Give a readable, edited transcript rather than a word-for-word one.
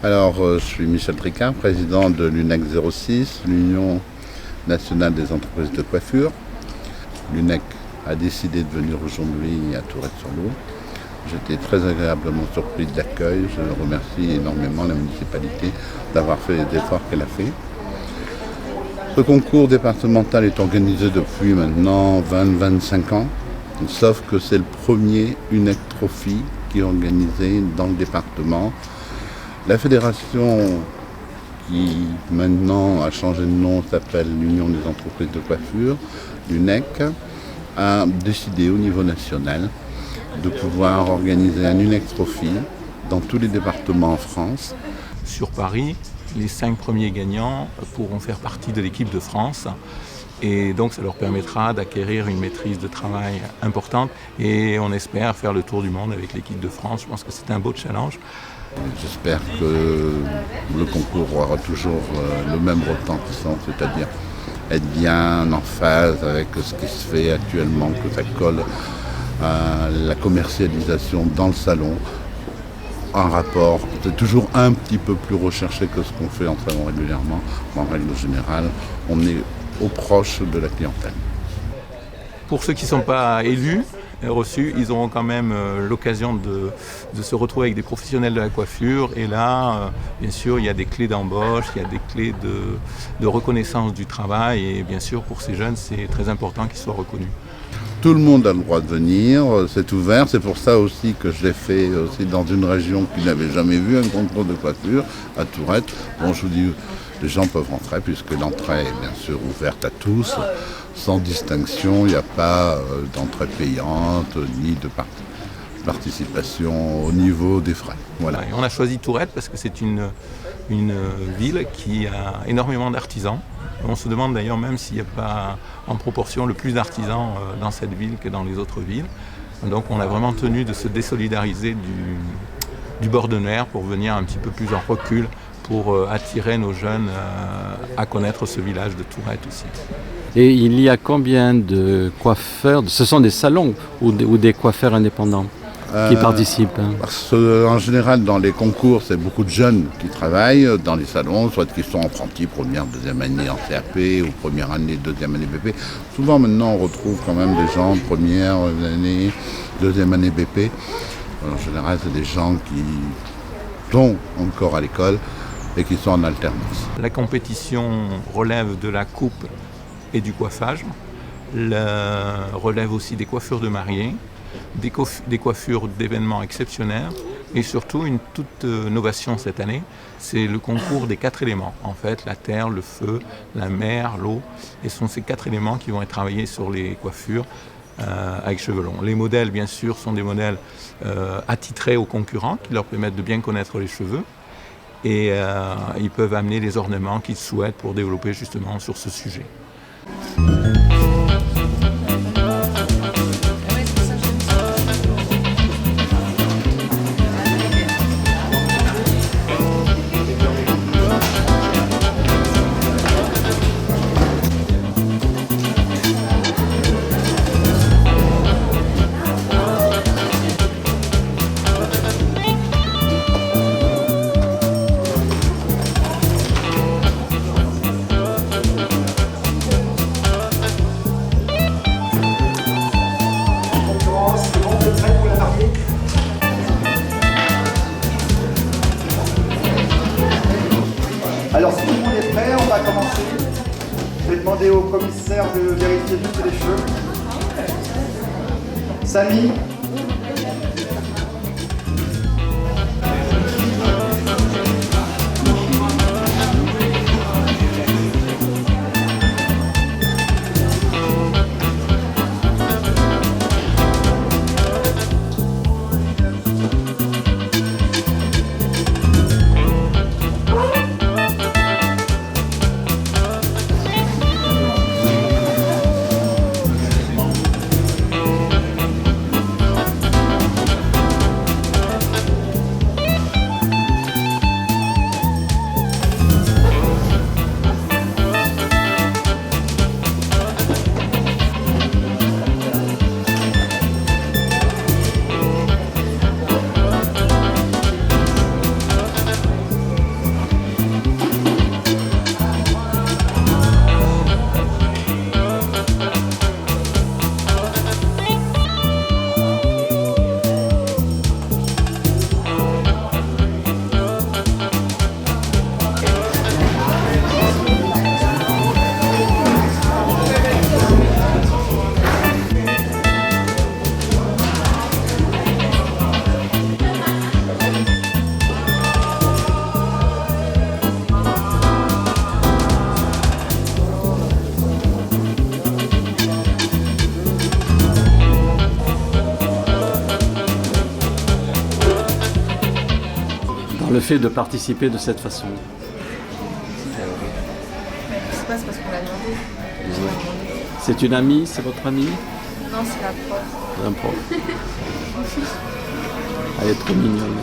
Je suis Michel Tricard, président de l'UNEC 06, l'Union nationale des entreprises de coiffure. L'UNEC a décidé de venir aujourd'hui à Tourette-sur-Lot. J'étais très agréablement surpris de l'accueil. Je remercie énormément la municipalité d'avoir fait les efforts qu'elle a fait. Ce concours départemental est organisé depuis maintenant 20-25 ans, sauf que c'est le premier UNEC Trophy qui est organisé dans le département. La fédération qui maintenant a changé de nom s'appelle l'Union des entreprises de coiffure, l'UNEC, a décidé au niveau national de pouvoir organiser un UNEC Trophy dans tous les départements en France. Sur Paris, les 5 premiers gagnants pourront faire partie de l'équipe de France et donc ça leur permettra d'acquérir une maîtrise de travail importante et on espère faire le tour du monde avec l'équipe de France. Je pense que c'est un beau challenge. J'espère que le concours aura toujours le même retentissement, c'est-à-dire être bien en phase avec ce qui se fait actuellement, que ça colle à la commercialisation dans le salon. Un rapport, c'est toujours un petit peu plus recherché que ce qu'on fait en salon régulièrement. En règle générale, on est au proche de la clientèle. Pour ceux qui ne sont pas élus, reçus, ils auront quand même l'occasion de se retrouver avec des professionnels de la coiffure. Et là, bien sûr, il y a des clés d'embauche, il y a des clés de reconnaissance du travail. Et bien sûr, pour ces jeunes, c'est très important qu'ils soient reconnus. Tout le monde a le droit de venir, c'est ouvert, c'est pour ça aussi que je l'ai fait aussi dans une région qui n'avait jamais vu un concours de coiffure, à Tourette. Bon, je vous dis, les gens peuvent rentrer puisque l'entrée est bien sûr ouverte à tous, sans distinction, il n'y a pas d'entrée payante ni de participation au niveau des frais. Voilà. Et on a choisi Tourette parce que c'est une ville qui a énormément d'artisans. On se demande d'ailleurs même s'il n'y a pas en proportion le plus d'artisans dans cette ville que dans les autres villes. Donc on a vraiment tenu de se désolidariser du bord de mer pour venir un petit peu plus en recul pour attirer nos jeunes à connaître ce village de Tourette aussi. Et il y a combien de coiffeurs? Ce sont des salons ou des coiffeurs indépendants qui participent? Parce qu'en général, dans les concours, c'est beaucoup de jeunes qui travaillent dans les salons, soit qui sont apprentis première, deuxième année en CAP ou première année, deuxième année BP. Souvent, maintenant, on retrouve quand même des gens première année, deuxième année BP. En général, c'est des gens qui sont encore à l'école et qui sont en alternance. La compétition relève de la coupe et du coiffage, relève aussi des coiffures de mariés, des coiffures d'événements exceptionnels et surtout une toute novation cette année, c'est le concours des 4 éléments. En fait, la terre, le feu, la mer, l'eau, et ce sont ces 4 éléments qui vont être travaillés sur les coiffures avec cheveux longs. Les modèles, bien sûr, sont des modèles attitrés aux concurrents qui leur permettent de bien connaître les cheveux et ils peuvent amener les ornements qu'ils souhaitent pour développer justement sur ce sujet. Alors si tout le monde est prêt, on va commencer. Je vais demander au commissaire de vérifier juste les cheveux. Samy. le fait de participer de cette façon? Je sais pas, c'est parce qu'on l'a demandé. C'est une amie, c'est votre amie? Non, c'est la prof. Un prof. Elle est trop mignonne.